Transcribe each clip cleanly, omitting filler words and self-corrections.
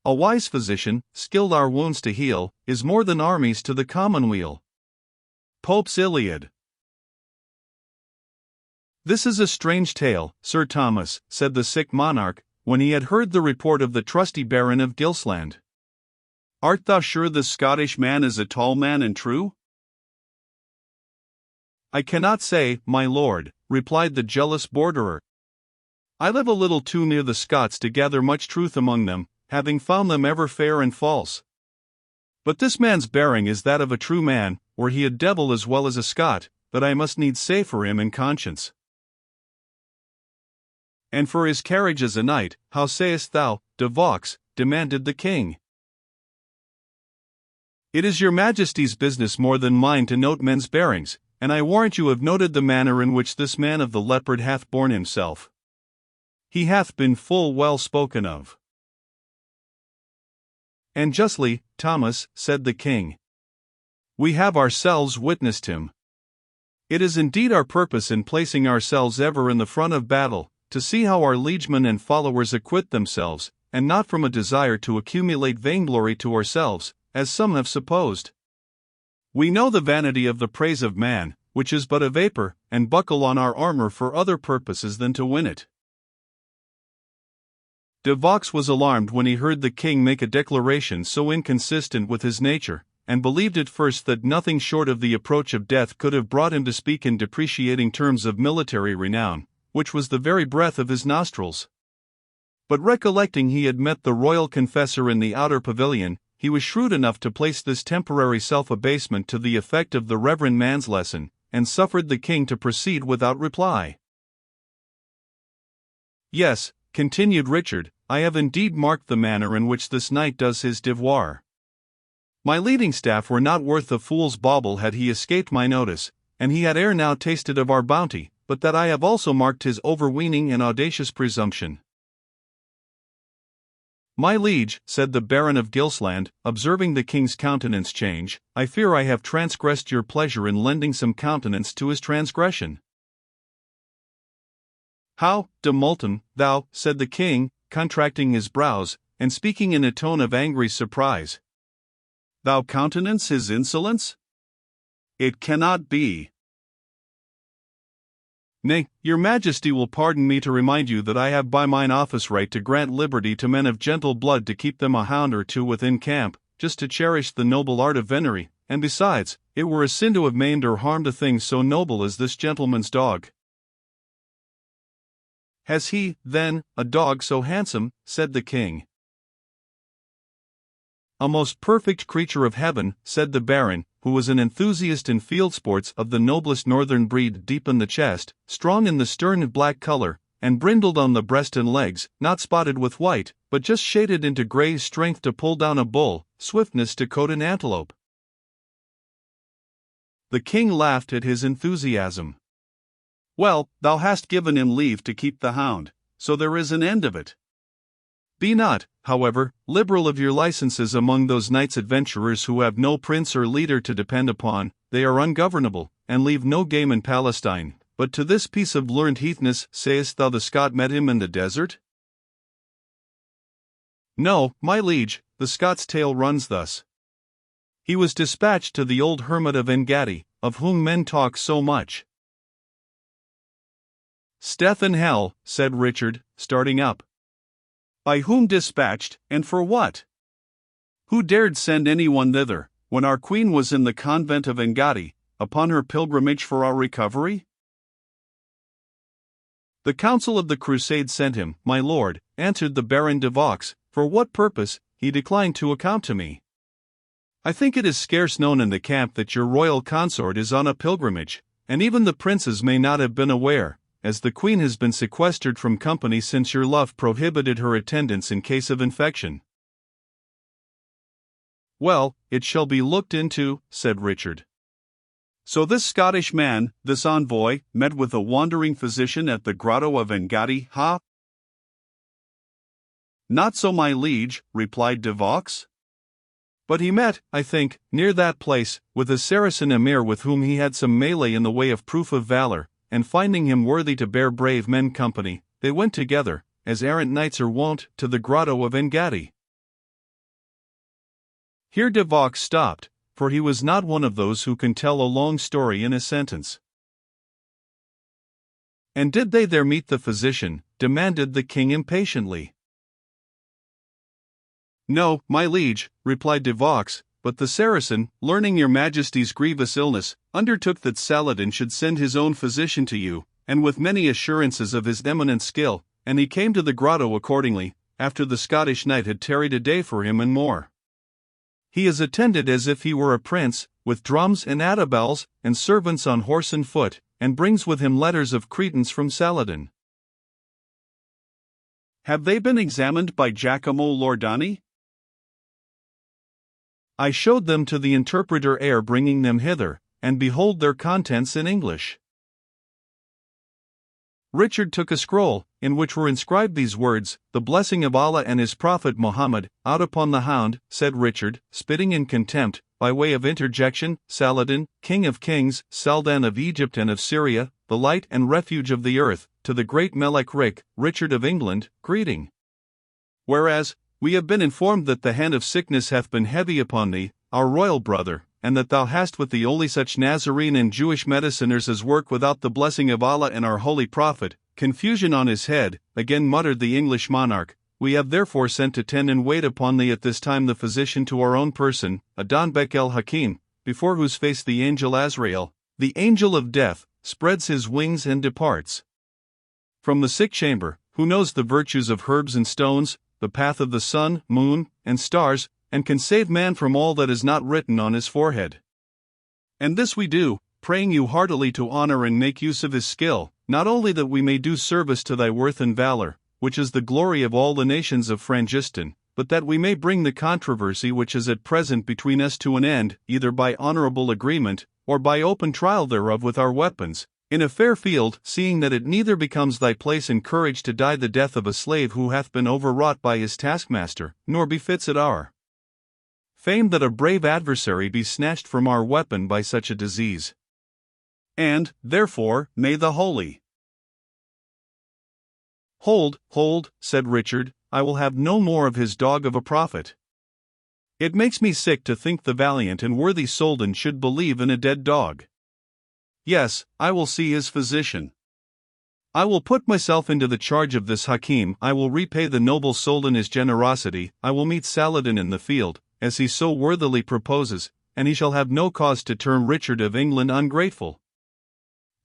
A wise physician, skilled our wounds to heal, is more than armies to the commonweal. Pope's Iliad. This is a strange tale, Sir Thomas, said the sick monarch, when he had heard the report of the trusty Baron of Gilsland. Art thou sure this Scottish man is a tall man and true? I cannot say, my lord, replied the jealous borderer. I live a little too near the Scots to gather much truth among them, having found them ever fair and false. But this man's bearing is that of a true man, were he a devil as well as a Scot, that I must needs say for him in conscience. And for his carriage as a knight, how sayest thou, De Vaux? Demanded the king. It is your majesty's business more than mine to note men's bearings, and I warrant you have noted the manner in which this man of the leopard hath borne himself. He hath been full well spoken of. And justly, Thomas, said the king. We have ourselves witnessed him. It is indeed our purpose in placing ourselves ever in the front of battle, to see how our liegemen and followers acquit themselves, and not from a desire to accumulate vainglory to ourselves, as some have supposed. We know the vanity of the praise of man, which is but a vapor, and buckle on our armor for other purposes than to win it. De Vaux was alarmed when he heard the king make a declaration so inconsistent with his nature, and believed at first that nothing short of the approach of death could have brought him to speak in depreciating terms of military renown, which was the very breath of his nostrils. But recollecting he had met the royal confessor in the outer pavilion, he was shrewd enough to place this temporary self-abasement to the effect of the reverend man's lesson, and suffered the king to proceed without reply. Yes, continued Richard, I have indeed marked the manner in which this knight does his devoir. My leading staff were not worth a fool's bauble had he escaped my notice, and he had ere now tasted of our bounty, but that I have also marked his overweening and audacious presumption. My liege, said the Baron of Gilsland, observing the king's countenance change, I fear I have transgressed your pleasure in lending some countenance to his transgression. How, De Multon, thou, said the king, contracting his brows, and speaking in a tone of angry surprise. Thou countenance his insolence? It cannot be. Nay, your majesty will pardon me to remind you that I have by mine office right to grant liberty to men of gentle blood to keep them a hound or two within camp, just to cherish the noble art of venery, and besides, it were a sin to have maimed or harmed a thing so noble as this gentleman's dog. Has he, then, a dog so handsome? Said the king. A most perfect creature of heaven, said the Baron, who was an enthusiast in field sports of the noblest northern breed, deep in the chest, strong in the stern black color, and brindled on the breast and legs, not spotted with white, but just shaded into grey, strength to pull down a bull, swiftness to coat an antelope. The king laughed at his enthusiasm. Well, thou hast given him leave to keep the hound, so there is an end of it. Be not, however, liberal of your licenses among those knights adventurers who have no prince or leader to depend upon, they are ungovernable, and leave no game in Palestine. But to this piece of learned heathness, sayest thou the Scot met him in the desert? No, my liege, the Scot's tale runs thus. He was dispatched to the old hermit of Engaddi, of whom men talk so much. Steth in hell, said Richard, starting up. By whom dispatched, and for what? Who dared send anyone thither, when our queen was in the convent of Engaddi, upon her pilgrimage for our recovery? The council of the crusade sent him, my lord, answered the Baron de Vaux. For what purpose, he declined to account to me. I think it is scarce known in the camp that your royal consort is on a pilgrimage, and even the princes may not have been aware, as the queen has been sequestered from company since your love prohibited her attendance in case of infection. Well, it shall be looked into, said Richard. So this Scottish man, this envoy, met with a wandering physician at the grotto of Engaddi, ha? Not so, my liege, replied De Vaux. But he met, I think, near that place, with a Saracen emir with whom he had some melee in the way of proof of valor, and finding him worthy to bear brave men company, they went together, as errant knights are wont, to the grotto of Engaddi. Here De Vaux stopped, for he was not one of those who can tell a long story in a sentence. "And did they there meet the physician?" demanded the king impatiently. "No, my liege," replied De Vaux, "but the Saracen, learning your majesty's grievous illness, undertook that Saladin should send his own physician to you, and with many assurances of his eminent skill, and he came to the grotto accordingly, after the Scottish knight had tarried a day for him and more. He is attended as if he were a prince, with drums and atabals, and servants on horse and foot, and brings with him letters of credence from Saladin." "Have they been examined by Giacomo Loredani?" "I showed them to the interpreter ere bringing them hither, and behold their contents in English." Richard took a scroll, in which were inscribed these words, "The blessing of Allah and his prophet Muhammad, out upon the hound," said Richard, spitting in contempt, by way of interjection, "Saladin, king of kings, Saldan of Egypt and of Syria, the light and refuge of the earth, to the great Melek Rik, Richard of England, greeting. Whereas, we have been informed that the hand of sickness hath been heavy upon thee, our royal brother, and that thou hast with thee only such Nazarene and Jewish mediciners as work without the blessing of Allah and our holy prophet." Confusion on his head, again muttered the English monarch. "We have therefore sent to tend and wait upon thee at this time the physician to our own person, Adonbek el Hakim, before whose face the angel Azrael, the angel of death, spreads his wings and departs from the sick chamber, who knows the virtues of herbs and stones, the path of the sun, moon, and stars, and can save man from all that is not written on his forehead. And this we do, praying you heartily to honor and make use of his skill, not only that we may do service to thy worth and valor, which is the glory of all the nations of Frangistan, but that we may bring the controversy which is at present between us to an end, either by honorable agreement, or by open trial thereof with our weapons, in a fair field, seeing that it neither becomes thy place and courage to die the death of a slave who hath been overwrought by his taskmaster, nor befits it our fame that a brave adversary be snatched from our weapon by such a disease. And, therefore, may the holy—" "Hold, hold," said Richard, "I will have no more of his dog of a prophet. It makes me sick to think the valiant and worthy Soldan should believe in a dead dog. Yes, I will see his physician. I will put myself into the charge of this Hakim. I will repay the noble Soldan his generosity. I will meet Saladin in the field, as he so worthily proposes, and he shall have no cause to term Richard of England ungrateful.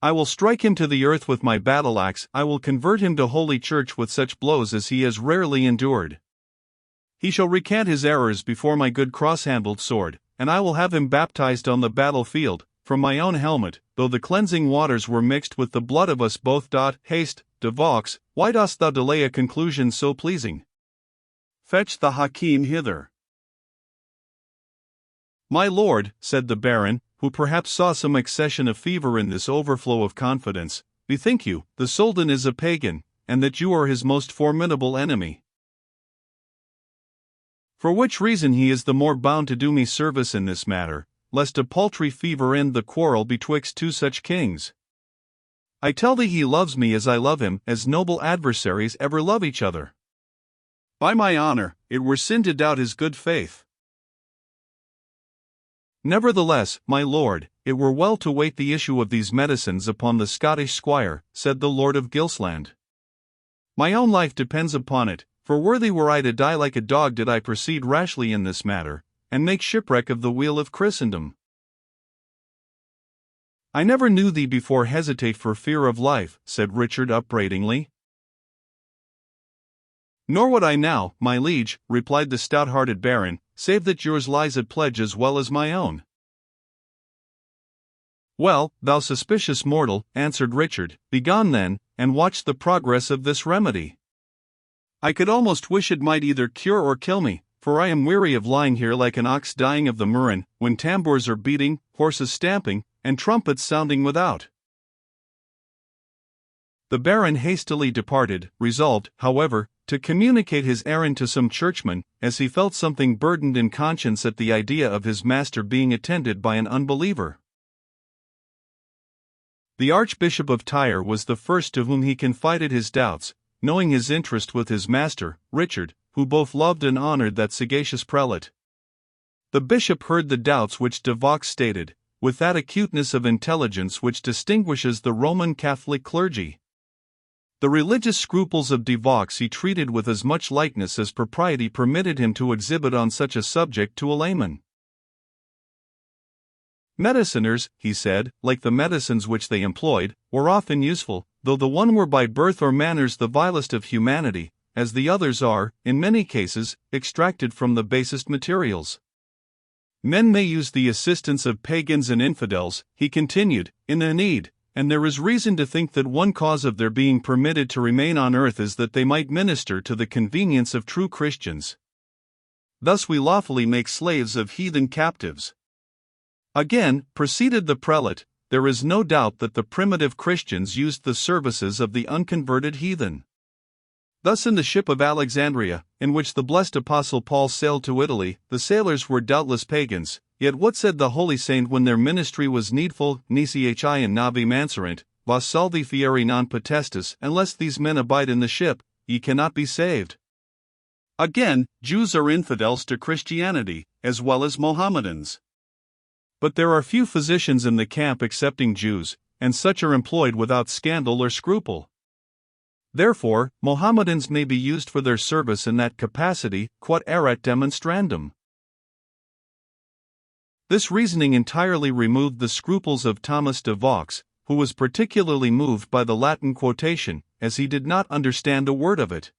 I will strike him to the earth with my battle-axe. I will convert him to Holy Church with such blows as he has rarely endured. He shall recant his errors before my good cross-handled sword, and I will have him baptized on the battlefield, from my own helmet, though the cleansing waters were mixed with the blood of us both. Haste, De Vaux, why dost thou delay a conclusion so pleasing? Fetch the Hakim hither." "My lord," said the Baron, who perhaps saw some accession of fever in this overflow of confidence, "bethink you, the Soldan is a pagan, and that you are his most formidable enemy. For which reason he is the more bound to do me service in this matter, lest a paltry fever end the quarrel betwixt two such kings. I tell thee he loves me as I love him, as noble adversaries ever love each other. By my honor, it were sin to doubt his good faith. Nevertheless, my lord, it were well to wait the issue of these medicines upon the Scottish squire," said the Lord of Gilsland. "My own life depends upon it, for worthy were I to die like a dog did I proceed rashly in this matter, and make shipwreck of the weal of Christendom. I never knew thee before hesitate for fear of life," said Richard upbraidingly. "Nor would I now, my liege," replied the stout-hearted Baron, "save that yours lies at pledge as well as my own." "Well, thou suspicious mortal," answered Richard, "begone then, and watch the progress of this remedy. I could almost wish it might either cure or kill me, for I am weary of lying here like an ox dying of the murrain, when tambours are beating, horses stamping, and trumpets sounding without." The Baron hastily departed, resolved, however, to communicate his errand to some churchman, as he felt something burdened in conscience at the idea of his master being attended by an unbeliever. The Archbishop of Tyre was the first to whom he confided his doubts, knowing his interest with his master, Richard, who both loved and honored that sagacious prelate. The bishop heard the doubts which de Vaux stated, with that acuteness of intelligence which distinguishes the Roman Catholic clergy. The religious scruples of de Vaux he treated with as much lightness as propriety permitted him to exhibit on such a subject to a layman. Mediciners, he said, like the medicines which they employed, were often useful, though the one were by birth or manners the vilest of humanity, as the others are, in many cases, extracted from the basest materials. Men may use the assistance of pagans and infidels, he continued, in their need, and there is reason to think that one cause of their being permitted to remain on earth is that they might minister to the convenience of true Christians. Thus we lawfully make slaves of heathen captives. Again, proceeded the prelate, there is no doubt that the primitive Christians used the services of the unconverted heathen. Thus in the ship of Alexandria, in which the blessed Apostle Paul sailed to Italy, the sailors were doubtless pagans, yet what said the holy saint when their ministry was needful? Nisi in navi manserint, vos salvi fieri non potestas, unless these men abide in the ship, ye cannot be saved. Again, Jews are infidels to Christianity, as well as Mohammedans. But there are few physicians in the camp excepting Jews, and such are employed without scandal or scruple. Therefore, Mohammedans may be used for their service in that capacity, quod erat demonstrandum. This reasoning entirely removed the scruples of Thomas de Vaux, who was particularly moved by the Latin quotation, as he did not understand a word of it.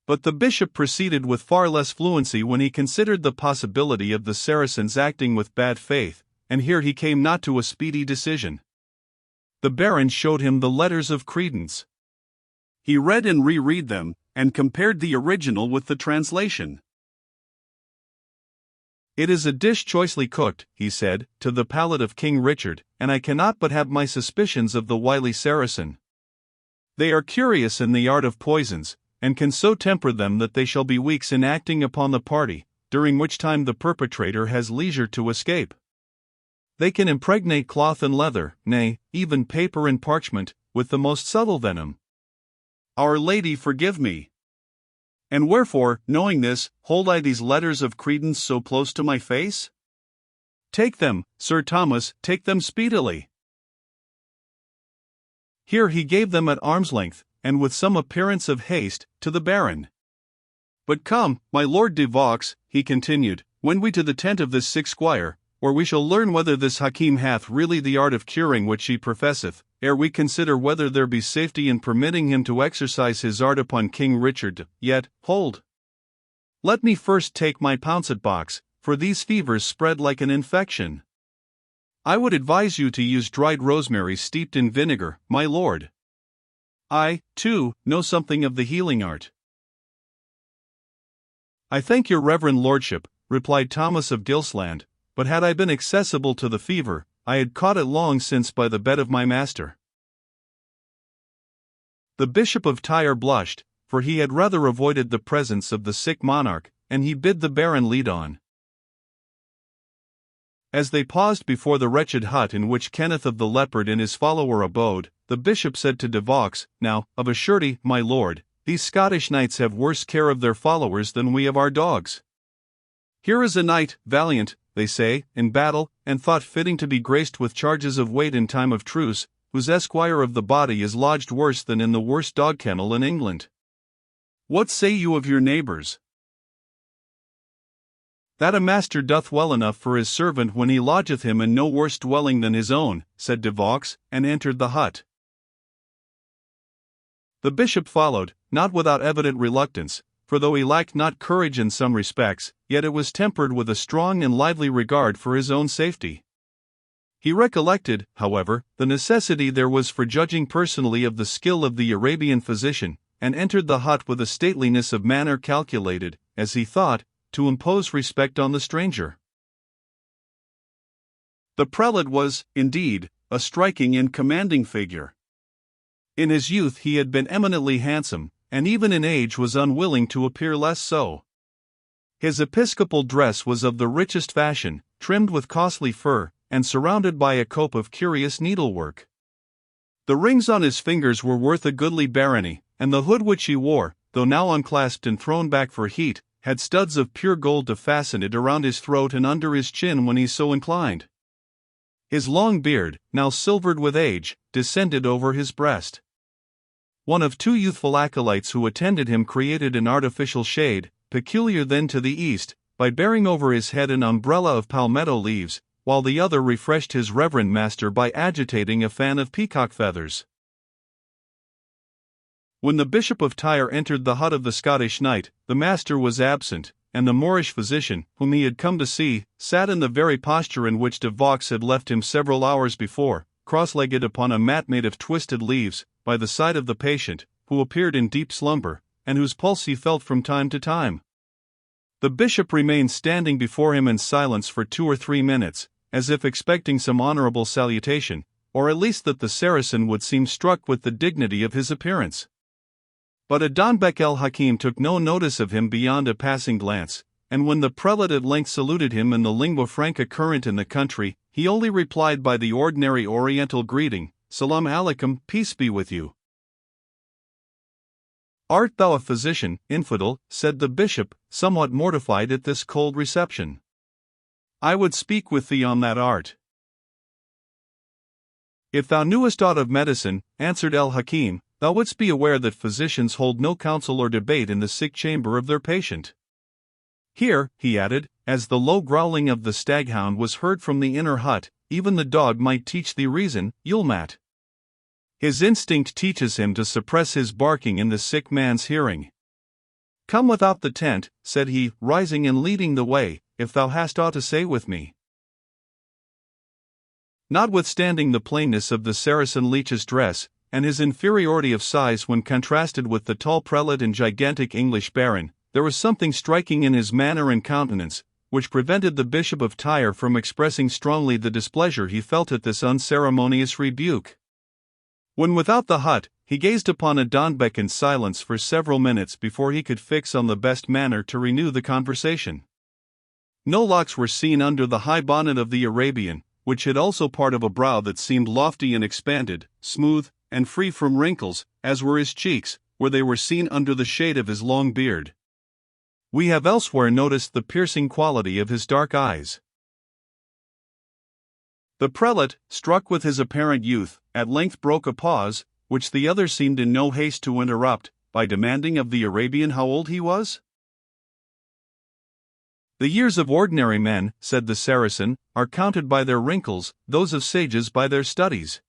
But the bishop proceeded with far less fluency when he considered the possibility of the Saracens acting with bad faith, and here he came not to a speedy decision. The baron showed him the letters of credence. He read and reread them, and compared the original with the translation. It is a dish choicely cooked, he said, to the palate of King Richard, and I cannot but have my suspicions of the wily Saracen. They are curious in the art of poisons, and can so temper them that they shall be weeks in acting upon the party, during which time the perpetrator has leisure to escape. They can impregnate cloth and leather, nay, even paper and parchment, with the most subtle venom. Our Lady forgive me! And wherefore, knowing this, hold I these letters of credence so close to my face? Take them, Sir Thomas, take them speedily. Here he gave them at arm's length, and with some appearance of haste, to the baron. But come, my lord de Vaux, he continued, wend we to the tent of this sick squire, where we shall learn whether this Hakim hath really the art of curing which he professeth, ere we consider whether there be safety in permitting him to exercise his art upon King Richard. Yet, hold. Let me first take my pouncet box, for these fevers spread like an infection. I would advise you to use dried rosemary steeped in vinegar, my lord. I, too, know something of the healing art. I thank your reverend lordship, replied Thomas of Gilsland, but had I been accessible to the fever, I had caught it long since by the bed of my master. The Bishop of Tyre blushed, for he had rather avoided the presence of the sick monarch, and he bid the baron lead on. As they paused before the wretched hut in which Kenneth of the Leopard and his follower abode, the bishop said to de Vaux, Now, of a surety, my lord, these Scottish knights have worse care of their followers than we of our dogs. Here is a knight, valiant, they say, in battle, and thought fitting to be graced with charges of weight in time of truce, whose esquire of the body is lodged worse than in the worst dog kennel in England. What say you of your neighbours? That a master doth well enough for his servant when he lodgeth him in no worse dwelling than his own, said de Vaux, and entered the hut. The bishop followed, not without evident reluctance, for though he lacked not courage in some respects, yet it was tempered with a strong and lively regard for his own safety. He recollected, however, the necessity there was for judging personally of the skill of the Arabian physician, and entered the hut with a stateliness of manner calculated, as he thought, to impose respect on the stranger. The prelate was, indeed, a striking and commanding figure. In his youth he had been eminently handsome, and even in age was unwilling to appear less so. His episcopal dress was of the richest fashion, trimmed with costly fur, and surrounded by a cope of curious needlework. The rings on his fingers were worth a goodly barony, and the hood which he wore, though now unclasped and thrown back for heat, had studs of pure gold to fasten it around his throat and under his chin when he so inclined. His long beard, now silvered with age, descended over his breast. One of two youthful acolytes who attended him created an artificial shade, peculiar then to the East, by bearing over his head an umbrella of palmetto leaves, while the other refreshed his reverend master by agitating a fan of peacock feathers. When the Bishop of Tyre entered the hut of the Scottish knight, the master was absent, and the Moorish physician, whom he had come to see, sat in the very posture in which De Vaux had left him several hours before, cross-legged upon a mat made of twisted leaves, by the side of the patient, who appeared in deep slumber, and whose pulse he felt from time to time. The bishop remained standing before him in silence for 2 or 3 minutes, as if expecting some honorable salutation, or at least that the Saracen would seem struck with the dignity of his appearance. But Adonbec el-Hakim took no notice of him beyond a passing glance, and when the prelate at length saluted him in the lingua franca current in the country, he only replied by the ordinary Oriental greeting, "Salam alaikum, peace be with you." "Art thou a physician, infidel?" said the bishop, somewhat mortified at this cold reception. "I would speak with thee on that art." "If thou knewest aught of medicine," answered el-Hakim, "thou wouldst be aware that physicians hold no counsel or debate in the sick chamber of their patient. Here," he added, as the low growling of the staghound was heard from the inner hut, "even the dog might teach thee reason, Yulmat. His instinct teaches him to suppress his barking in the sick man's hearing. Come without the tent," said he, rising and leading the way, "if thou hast aught to say with me." Notwithstanding the plainness of the Saracen leech's dress, and his inferiority of size when contrasted with the tall prelate and gigantic English baron, there was something striking in his manner and countenance, which prevented the Bishop of Tyre from expressing strongly the displeasure he felt at this unceremonious rebuke. When without the hut, he gazed upon Adonbec in silence for several minutes before he could fix on the best manner to renew the conversation. No locks were seen under the high bonnet of the Arabian, which hid also part of a brow that seemed lofty and expanded, smooth, and free from wrinkles, as were his cheeks, where they were seen under the shade of his long beard. We have elsewhere noticed the piercing quality of his dark eyes. The prelate, struck with his apparent youth, at length broke a pause, which the other seemed in no haste to interrupt, by demanding of the Arabian how old he was. "The years of ordinary men," said the Saracen, "are counted by their wrinkles, those of sages by their studies.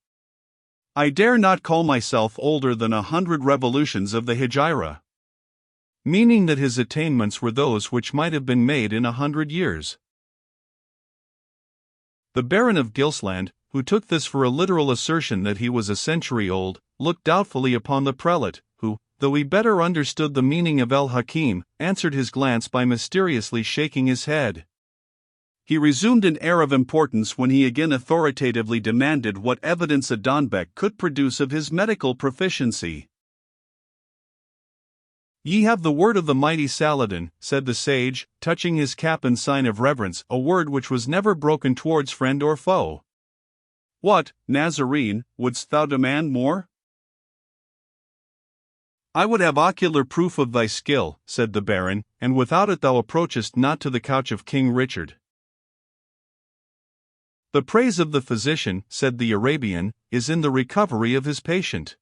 I dare not call myself older than 100 revolutions of the Hejira." Meaning that his attainments were those which might have been made in 100 years. The Baron of Gilsland, who took this for a literal assertion that he was a century old, looked doubtfully upon the prelate, who, though he better understood the meaning of el-Hakim, answered his glance by mysteriously shaking his head. He resumed an air of importance when he again authoritatively demanded what evidence Adonbec could produce of his medical proficiency. "Ye have the word of the mighty Saladin," said the sage, touching his cap in sign of reverence, a word which was never broken towards friend or foe. "What, Nazarene, wouldst thou demand more?" "I would have ocular proof of thy skill," said the Baron, "and without it thou approachest not to the couch of King Richard." "The praise of the physician," said the Arabian, "is in the recovery of his patient.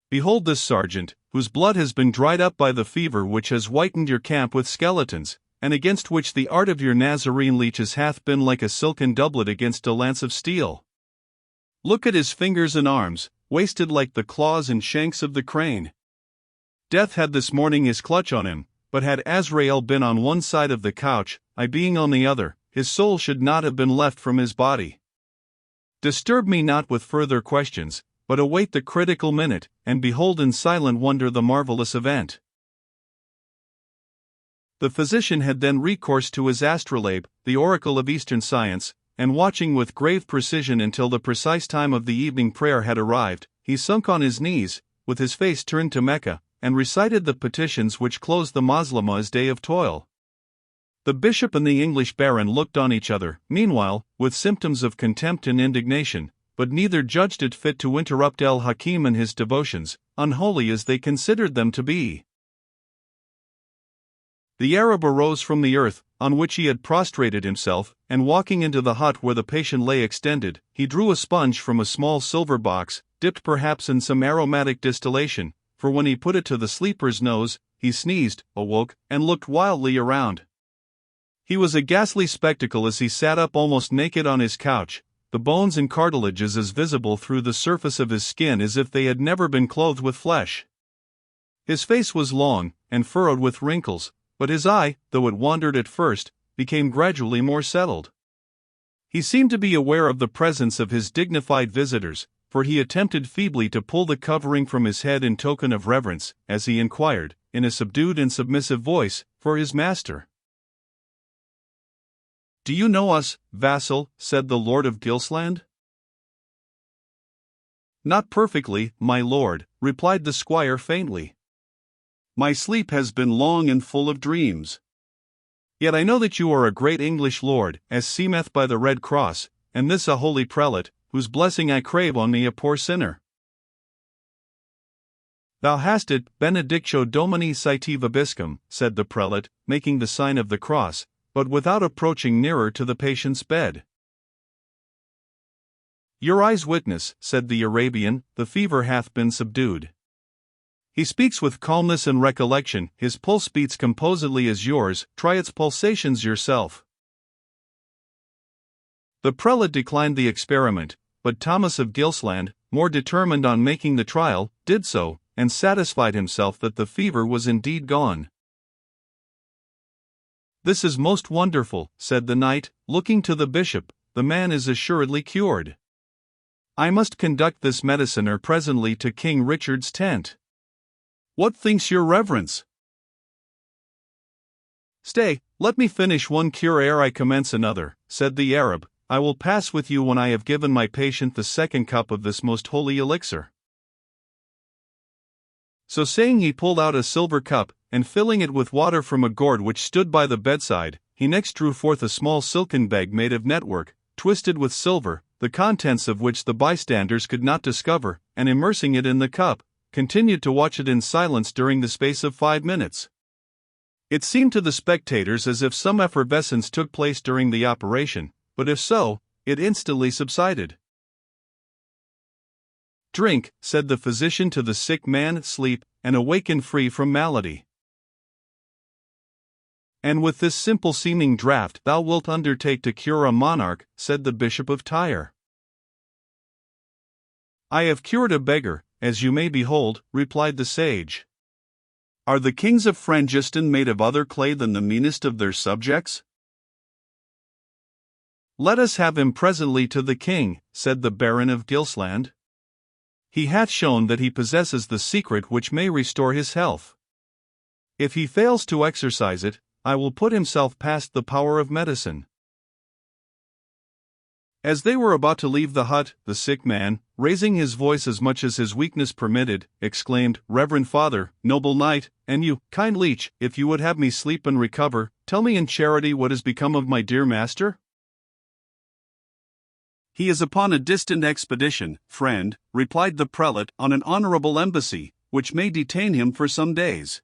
Behold this sergeant, whose blood has been dried up by the fever which has whitened your camp with skeletons, and against which the art of your Nazarene leeches hath been like a silken doublet against a lance of steel. Look at his fingers and arms, wasted like the claws and shanks of the crane. Death had this morning his clutch on him, but had Azrael been on one side of the couch, I being on the other, his soul should not have been left from his body. Disturb me not with further questions, but await the critical minute, and behold in silent wonder the marvelous event." The physician had then recourse to his astrolabe, the oracle of Eastern science, and watching with grave precision until the precise time of the evening prayer had arrived, he sunk on his knees, with his face turned to Mecca, and recited the petitions which closed the Moslemah's day of toil. The bishop and the English baron looked on each other, meanwhile, with symptoms of contempt and indignation, but neither judged it fit to interrupt el-Hakim in his devotions, unholy as they considered them to be. The Arab arose from the earth, on which he had prostrated himself, and walking into the hut where the patient lay extended, he drew a sponge from a small silver box, dipped perhaps in some aromatic distillation, for when he put it to the sleeper's nose, he sneezed, awoke, and looked wildly around. He was a ghastly spectacle as he sat up almost naked on his couch, the bones and cartilages as visible through the surface of his skin as if they had never been clothed with flesh. His face was long, and furrowed with wrinkles, but his eye, though it wandered at first, became gradually more settled. He seemed to be aware of the presence of his dignified visitors, for he attempted feebly to pull the covering from his head in token of reverence, as he inquired, in a subdued and submissive voice, for his master. "Do you know us, vassal?" said the Lord of Gilsland. "Not perfectly, my lord," replied the squire faintly. "My sleep has been long and full of dreams. Yet I know that you are a great English lord, as seemeth by the Red Cross, and this a holy prelate, whose blessing I crave on me a poor sinner." "Thou hast it, benedictio Domini Saiti vobiscum," said the prelate, making the sign of the cross, but without approaching nearer to the patient's bed. "Your eyes witness," said the Arabian, "the fever hath been subdued. He speaks with calmness and recollection, his pulse beats composedly as yours, try its pulsations yourself." The prelate declined the experiment, but Thomas of Gilsland, more determined on making the trial, did so, and satisfied himself that the fever was indeed gone. "This is most wonderful," said the knight, looking to the bishop, "the man is assuredly cured. I must conduct this mediciner presently to King Richard's tent. What thinks your reverence?" "Stay, let me finish one cure ere I commence another," said the Arab. "I will pass with you when I have given my patient the second cup of this most holy elixir." So saying, he pulled out a silver cup, and filling it with water from a gourd which stood by the bedside, he next drew forth a small silken bag made of network, twisted with silver, the contents of which the bystanders could not discover, and immersing it in the cup, continued to watch it in silence during the space of 5 minutes. It seemed to the spectators as if some effervescence took place during the operation, but if so, it instantly subsided. "Drink," said the physician to the sick man, "sleep, and awaken free from malady. And with this simple seeming draught thou wilt undertake to cure a monarch," said the Bishop of Tyre. "I have cured a beggar, as you may behold," replied the sage. "Are the kings of Frangistan made of other clay than the meanest of their subjects?" "Let us have him presently to the king," said the Baron of Gilsland. "He hath shown that he possesses the secret which may restore his health. If he fails to exercise it, I will put himself past the power of medicine." As they were about to leave the hut, the sick man, raising his voice as much as his weakness permitted, exclaimed, "Reverend Father, noble knight, and you, kind leech, if you would have me sleep and recover, tell me in charity what has become of my dear master?" "He is upon a distant expedition, friend," replied the prelate, "on an honorable embassy, which may detain him for some days."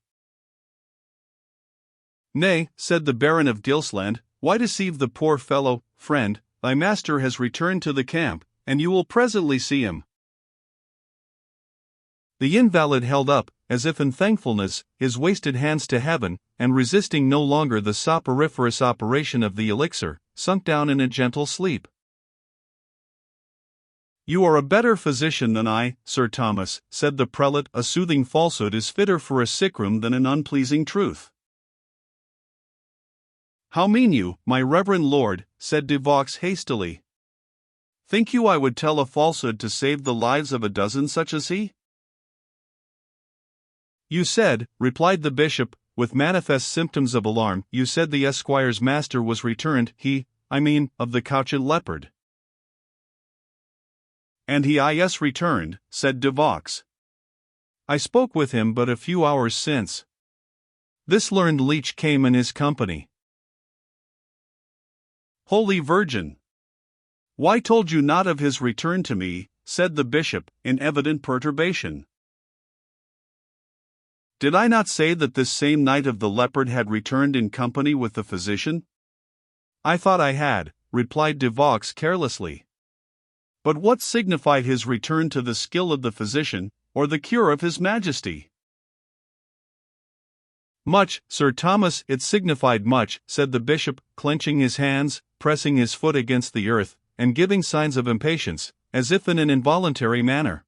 "Nay," said the Baron of Gilsland, "why deceive the poor fellow, friend? Thy master has returned to the camp, and you will presently see him." The invalid held up, as if in thankfulness, his wasted hands to heaven, and resisting no longer the soporiferous operation of the elixir, sunk down in a gentle sleep. "You are a better physician than I, Sir Thomas," said the prelate. "A soothing falsehood is fitter for a sick-room than an unpleasing truth." "How mean you, my reverend lord?" said De Vaux hastily. "Think you I would tell a falsehood to save the lives of a dozen such as he?" "You said," replied the bishop, with manifest symptoms of alarm, "you said the esquire's master was returned, of the couchant leopard." "And he is returned," said De Vaux. "I spoke with him but a few hours since. This learned leech came in his company." "Holy Virgin! Why told you not of his return to me?" said the bishop, in evident perturbation. Did I not say that this same Knight of the Leopard had returned in company with the physician? I thought I had, replied De Vaux carelessly. But what signified his return to the skill of the physician, or the cure of his majesty? Much, Sir Thomas, it signified much, said the bishop, clenching his hands, pressing his foot against the earth, and giving signs of impatience, as if in an involuntary manner.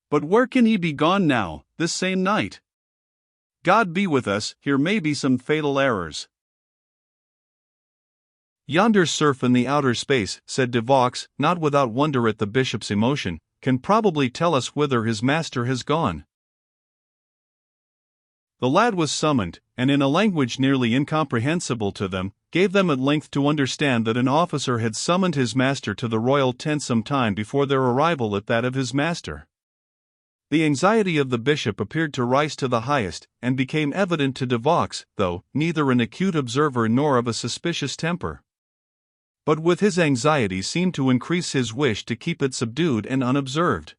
But where can he be gone now, this same night? God be with us, here may be some fatal errors. Yonder surf in the outer space, said De Vaux, not without wonder at the bishop's emotion, can probably tell us whither his master has gone. The lad was summoned, and in a language nearly incomprehensible to them, gave them at length to understand that an officer had summoned his master to the royal tent some time before their arrival at that of his master. The anxiety of the bishop appeared to rise to the highest, and became evident to De Vaux, though neither an acute observer nor of a suspicious temper. But with his anxiety seemed to increase his wish to keep it subdued and unobserved.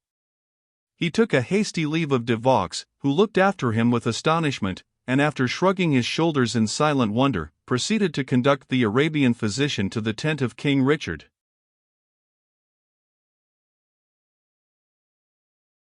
He took a hasty leave of De Vaux, who looked after him with astonishment, and after shrugging his shoulders in silent wonder, proceeded to conduct the Arabian physician to the tent of King Richard.